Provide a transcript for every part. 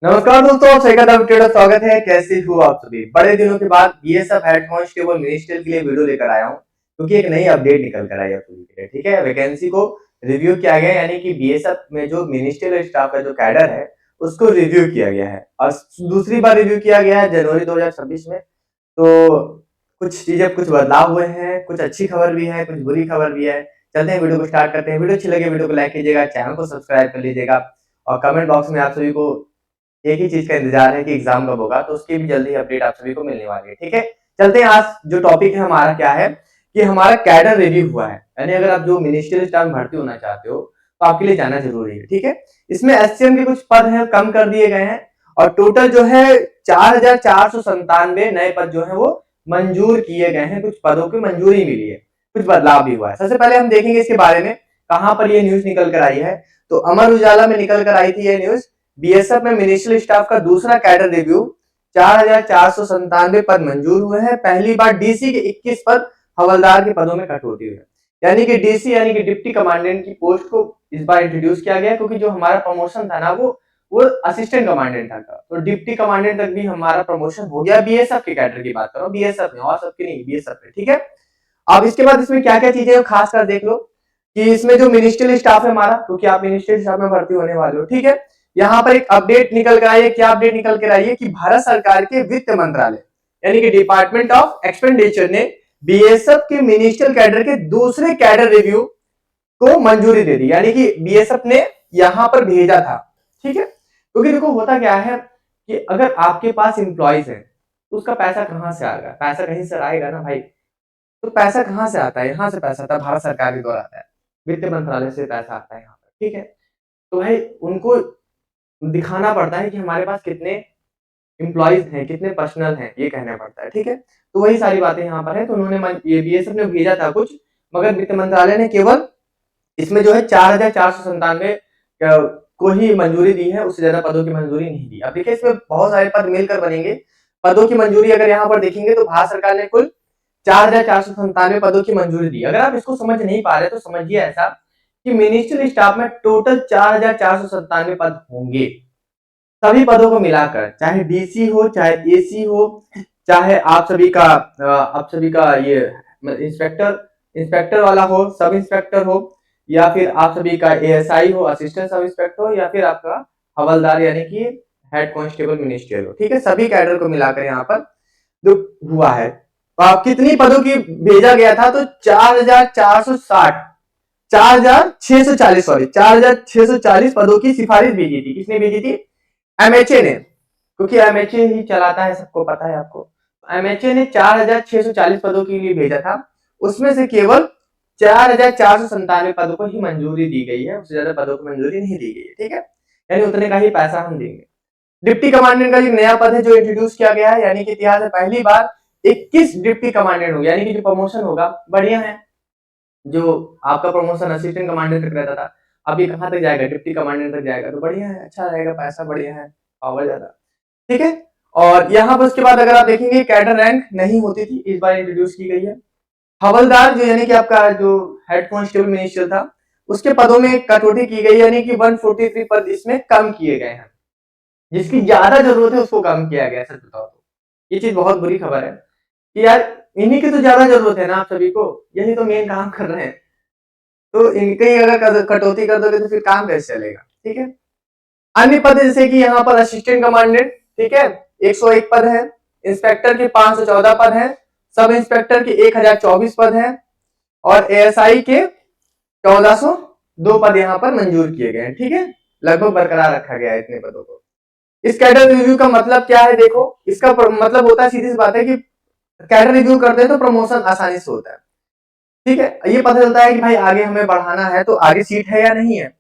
नमस्कार दोस्तों, आप सभी का स्वागत है। कैसे हो आप सभी? बड़े दिनों के बाद बीएसएफ हेड कांस्टेबल मिनिस्टर के लिए वीडियो लेकर आया हूँ, क्योंकि एक नई अपडेट निकल कर आई है आप सभी के लिए। ठीक है, वैकेंसी को रिव्यू किया गया है, यानी कि बीएसएफ में जो मिनिस्ट्रियल स्टाफ का जो कैडर है उसको रिव्यू किया गया है और दूसरी बार रिव्यू किया गया है जनवरी 2026 में। तो कुछ चीजें, कुछ बदलाव हुए हैं, कुछ अच्छी खबर भी है, कुछ बुरी खबर भी है। चलते हैं, वीडियो को स्टार्ट करते हैं। वीडियो अच्छी लगे वीडियो को लाइक कीजिएगा, चैनल को सब्सक्राइब कर लीजिएगा और कमेंट बॉक्स में आप सभी को एक ही चीज का इंतजार है कि एग्जाम कब होगा, तो उसकी भी जल्दी अपडेट आप सभी को मिलने वाली है। ठीक है, चलते हैं। आज जो टॉपिक है हमारा क्या है कि हमारा कैडर रिव्यू हुआ है, यानी अगर आप जो मिनिस्ट्रियल स्टाफ में भर्ती होना चाहते हो तो आपके लिए जाना जरूरी है। ठीक है, इसमें एससीएम के कुछ पद हैं कम कर दिए गए हैं और टोटल जो है 4497 नए पद जो है वो मंजूर किए गए हैं। कुछ पदों की मंजूरी मिली है, कुछ बदलाव भी हुआ है। सबसे पहले हम देखेंगे इसके बारे में कहां पर ये न्यूज निकल कर आई है। तो अमर उजाला में निकल कर आई थी ये न्यूज। बीएसएफ में मिनिस्ट्रियल स्टाफ का दूसरा कैडर रिव्यू, 4497 पद मंजूर हुए हैं। पहली बार डीसी के 21 पद, हवलदार के पदों में कटौती हुई है। यानी कि डीसी यानी कि डिप्टी कमांडेंट की पोस्ट को इस बार इंट्रोड्यूस किया गया, क्योंकि जो हमारा प्रमोशन था ना वो असिस्टेंट कमांडेंट था, तो डिप्टी कमांडेंट तक भी हमारा प्रमोशन हो गया। बीएसएफ के कैडर की बात करो, बीएसएफ में, और सबकी नहीं, बीएसएफ में। ठीक है, अब इसके बाद इसमें क्या क्या चीजें खास कर देख लो कि इसमें जो मिनिस्ट्रियल स्टाफ है हमारा, क्योंकि आप मिनिस्ट्रियल स्टाफ में भर्ती होने वाले हो। ठीक है, यहाँ पर एक अपडेट निकल कर आई है। क्या अपडेट निकल कर आई है कि भारत सरकार के वित्त मंत्रालय यानी कि डिपार्टमेंट ऑफ एक्सपेंडिचर ने बीएसएफ के मिनिस्ट्रियल कैडर के दूसरे कैडर रिव्यू को मंजूरी दे दी, यानी कि बीएसएफ ने यहां पर भेजा था। ठीक है, क्योंकि देखो होता क्या है कि अगर आपके पास इंप्लॉइज है तो उसका पैसा कहां से आएगा? पैसा कहीं से आएगा ना भाई। तो पैसा कहां से आता है? यहाँ से पैसा आता है, भारत सरकार के द्वारा आता है, वित्त मंत्रालय से पैसा आता है यहाँ पर। ठीक है, तो भाई उनको दिखाना पड़ता है कि हमारे पास कितने एम्प्लॉइज हैं, कितने पर्सनल हैं, ये कहना पड़ता है। ठीक है, तो वही सारी बातें यहाँ पर है। तो उन्होंने ये बीएसएफ ने भेजा था कुछ, मगर वित्त मंत्रालय ने केवल इसमें जो है 4497 को ही मंजूरी दी है, उससे ज्यादा पदों की मंजूरी नहीं दी। अब देखिए इसमें बहुत सारे पद मिलकर बनेंगे। पदों की मंजूरी अगर यहाँ पर देखेंगे तो भारत सरकार ने कुल 4497 पदों की मंजूरी दी। अगर आप इसको समझ नहीं पा रहे तो समझिए ऐसा कि मिनिस्ट्रियल स्टाफ में टोटल 4497 पद होंगे, सभी पदों को मिलाकर, चाहे डीसी हो, चाहे एसी हो, चाहे आप सभी का ये इंस्पेक्टर वाला हो, सब इंस्पेक्टर हो, या फिर आप सभी का एएसआई हो, असिस्टेंट सब इंस्पेक्टर हो, या फिर आपका हवलदार यानी कि हेड कांस्टेबल मिनिस्ट्रियल हो। ठीक है, सभी कैडर को मिलाकर यहाँ पर जो हुआ है। तो आप कितनी पदों की भेजा गया था? तो 4460, 4640, सॉरी, 4640 पदों की सिफारिश भेजी थी। किसने भेजी थी? एमएचए ने, क्योंकि एमएचए ही चलाता है, सबको पता है आपको। एमएचए ने 4640 पदों के लिए भेजा था, उसमें से केवल 4497 पदों को ही मंजूरी दी गई है, उससे ज्यादा पदों को मंजूरी नहीं दी गई है। ठीक है, यानी उतने का ही पैसा हम देंगे। डिप्टी कमांडेंट का जो नया पद है जो इंट्रोड्यूस किया गया है, यानी कि इतिहास में पहली बार 21 डिप्टी कमांडेंट हो, यानी कि जो प्रमोशन होगा, बढ़िया है। जो आपका प्रमोशन असिस्टेंट कमांडेंट तक रहता था, अब ये कहां तक जाएगा? डिप्टी कमांडेंट तक जाएगा, तो बढ़िया है, अच्छा रहेगा, पैसा बढ़िया है, पावर ज्यादा। ठीक है, और यहाँ पर उसके बाद अगर आप देखेंगे कैडर रैंक नहीं होती थी, इस बार इंट्रोड्यूस की गई है। हवलदार जो यानी कि आपका जो हेड कांस्टेबल मिनिस्टर था, उसके पदों में कटौती की गई, यानी कि 143 पद इसमें कम किए गए हैं। जिसकी ज्यादा जरूरत है उसको कम किया गया, सच बताओ तो ये चीज बहुत बुरी खबर है कि यार इन्हीं की तो ज्यादा जरूरत है ना, आप सभी को, यही तो मेन काम कर रहे हैं। तो इनके ही अगर कटौती कर दोगे तो फिर काम कैसे चलेगा? ठीक है, अन्य पद जैसे कि यहाँ पर असिस्टेंट कमांडेंट, ठीक है, 101 पद है, इंस्पेक्टर के 514 पद है, सब इंस्पेक्टर के 1024 पद है, और एएसआई के 1402 पद यहाँ पर मंजूर किए गए हैं। ठीक है, लगभग बरकरार रखा गया है इतने पदों को। इस कैडर रिव्यू का मतलब क्या है? देखो, इसका मतलब होता है, सीधी सी बात है कि कैडर रिव्यू करते हैं तो प्रमोशन आसानी से होता है। ठीक है, ये पता चलता है कि भाई आगे हमें बढ़ाना है, तो आगे सीट है या नहीं है,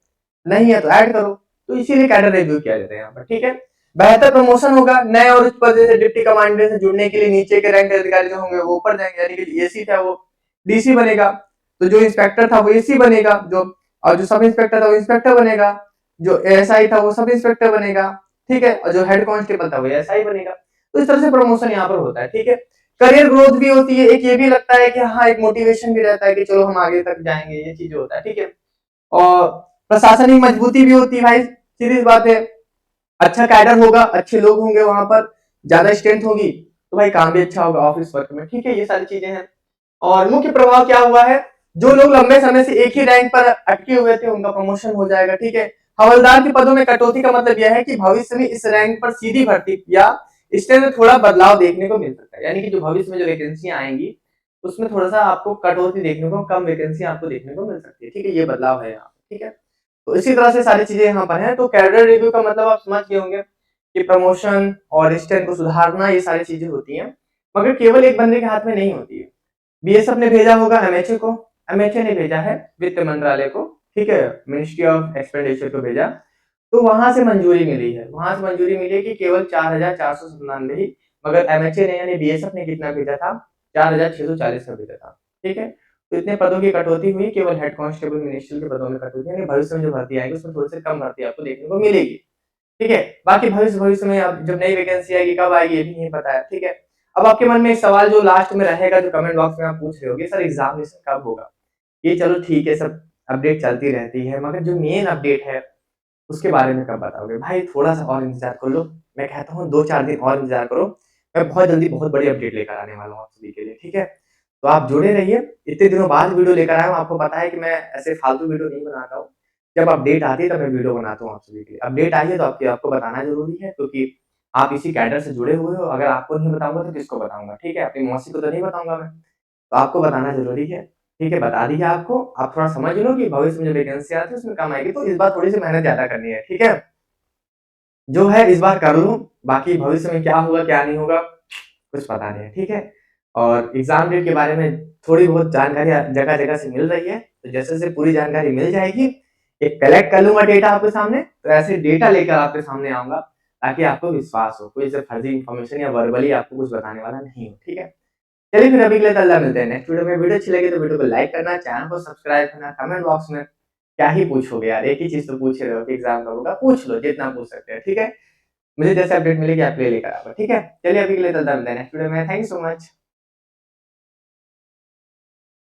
नहीं है तो ऐड करो, तो इसीलिए कैडर रिव्यू किया जाता है यहाँ पर। ठीक है, बेहतर प्रमोशन होगा, नए और उच्च पद जैसे डिप्टी कमांडेंट से जुड़ने के लिए नीचे के रैंक अधिकारी जो होंगे वो ऊपर जाएंगे, यानी कि एसी था वो डीसी बनेगा, तो जो इंस्पेक्टर था वो एसी बनेगा, जो और जो सब इंस्पेक्टर था वो इंस्पेक्टर बनेगा, जो एएसआई था वो सब इंस्पेक्टर बनेगा। ठीक है, और जो हेड कांस्टेबल था वो एएसआई बनेगा। तो इस तरह से प्रमोशन यहाँ पर होता है। ठीक है, करियर ग्रोथ भी होती है, एक ये भी लगता है कि हाँ, एक मोटिवेशन भी रहता है कि चलो हम आगे तक जाएंगे, ये चीज होता है। ठीक है, और प्रशासनिक मजबूती भी होती है भाई, सीधी बात है। अच्छा कैडर होगा, अच्छे लोग होंगे वहां पर, ज्यादा स्ट्रेंथ होगी, तो भाई काम भी अच्छा होगा ऑफिस वर्क में, ठीक है, ये सारी चीजें हैं। और मुख्य प्रभाव क्या हुआ है, जो लोग लंबे समय से एक ही रैंक पर अटके हुए थे उनका प्रमोशन हो जाएगा, ठीक है। हवलदार के पदों में कटौती का मतलब यह है कि भविष्य में इस रैंक पर सीधी भर्ती या इसमें थोड़ा बदलाव देखने को मिल सकता है, यानी कि जो भविष्य में जो वैकेंसियां आएंगी उसमें थोड़ा सा आपको कटौती देखने को, कम वैकेंसी आपको देखने को मिल सकती है, ठीक है, ये बदलाव है यहाँ, ठीक है। तो इसी तरह से सारी चीजें यहाँ पर हैं। तो कैडर रिव्यू का मतलब आप समझ गए होंगे कि प्रमोशन और स्टैंड को सुधारना, ये सारी चीजें होती हैं, मगर केवल एक बंदे के हाथ में नहीं होती है। बीएसएफ ने भेजा होगा एमएचए को, एमएचए ने भेजा है वित्त मंत्रालय को, ठीक है, मिनिस्ट्री ऑफ एक्सपेंडिचर को भेजा, तो वहां से मंजूरी मिली है, वहां से मंजूरी मिली कि केवल 4,497 ही, मगर एमएचए ने यानी बीएसएफ ने कितना भेजा था, 4,640 का भेजा था, ठीक है। तो इतने पदों की कटौती हुई, केवल हेड कांस्टेबल मिनिस्ट्रियल के पदों में कटौती, यानी भविष्य में जो भर्ती आएगी उसमें थोड़ी सी कम भर्ती आपको देखने को मिलेगी, ठीक है। बाकी भविष्य भविष्य में अब जब नई वैकेंसी आएगी कब आएगी ये भी नहीं पता है, ठीक है। अब आपके मन में एक सवाल जो लास्ट में रहेगा, जो कमेंट बॉक्स में आप पूछ रहे होगे, सर एग्जामिनेशन कब होगा, ये चलो ठीक है, सब अपडेट चलती रहती है, मगर जो मेन अपडेट है उसके बारे में कब बताओगे भाई, थोड़ा सा और इंतजार कर लो, मैं कहता हूँ 2-4 दिन और इंतजार करो, मैं बहुत जल्दी बहुत बड़ी अपडेट लेकर आने वाला हूँ आप सभी के लिए, ठीक है। तो आप जुड़े रहिए, इतने दिनों बाद वीडियो लेकर आया हूँ, आपको पता है कि मैं ऐसे फालतू वीडियो नहीं बनाता हूँ, जब अपडेट आती है तब मैं वीडियो बनाता हूँ आप सभी के लिए, अपडेट आई है तो आपको बताना जरूरी है, क्योंकि आप इसी कैडर से जुड़े हुए हो, अगर आपको नहीं बताऊंगा तो किसको बताऊंगा, ठीक है, अपनी मौसी को तो नहीं बताऊंगा मैं, तो आपको बताना जरूरी है, ठीक है, बता दिया आपको, आप थोड़ा समझ लो कि भविष्य में जो वैकेंसी आती है उसमें काम आएगी, तो इस बार थोड़ी सी मेहनत ज्यादा करनी है, ठीक है, जो है इस बार कर लो, बाकी भविष्य में क्या होगा क्या नहीं होगा कुछ पता नहीं है, ठीक है। और एग्जाम डेट के बारे में थोड़ी बहुत जानकारी जगह जगह से मिल रही है, तो जैसे जैसे पूरी जानकारी मिल जाएगी, एक कलेक्ट कर लूंगा डेटा आपके सामने, तो ऐसे डेटा लेकर आपके सामने आऊंगा, ताकि आपको विश्वास हो, कोई से फर्जी इन्फॉर्मेशन या वर्बली आपको कुछ बताने वाला नहीं हो, ठीक है। चलिए फिर अभी के लिए तो अल्लाह, मिलते हैं नेक्स्ट वीडियो में। वीडियो अच्छी लगी तो वीडियो को लाइक करना, चैनल को सब्सक्राइब करना, कमेंट बॉक्स में क्या ही पूछोगे यार, एक ही चीज तो पूछ रहे हो कि एग्जाम कब होगा, पूछ लो जितना पूछ सकते हैं, ठीक है। मुझे जैसे अपडेट मिलेगी आपके लिए लेकर आऊंगा, ठीक है। चलिए अभी के लिए तो मिलते हैं नेक्स्ट वीडियो में, थैंक यू सो मच।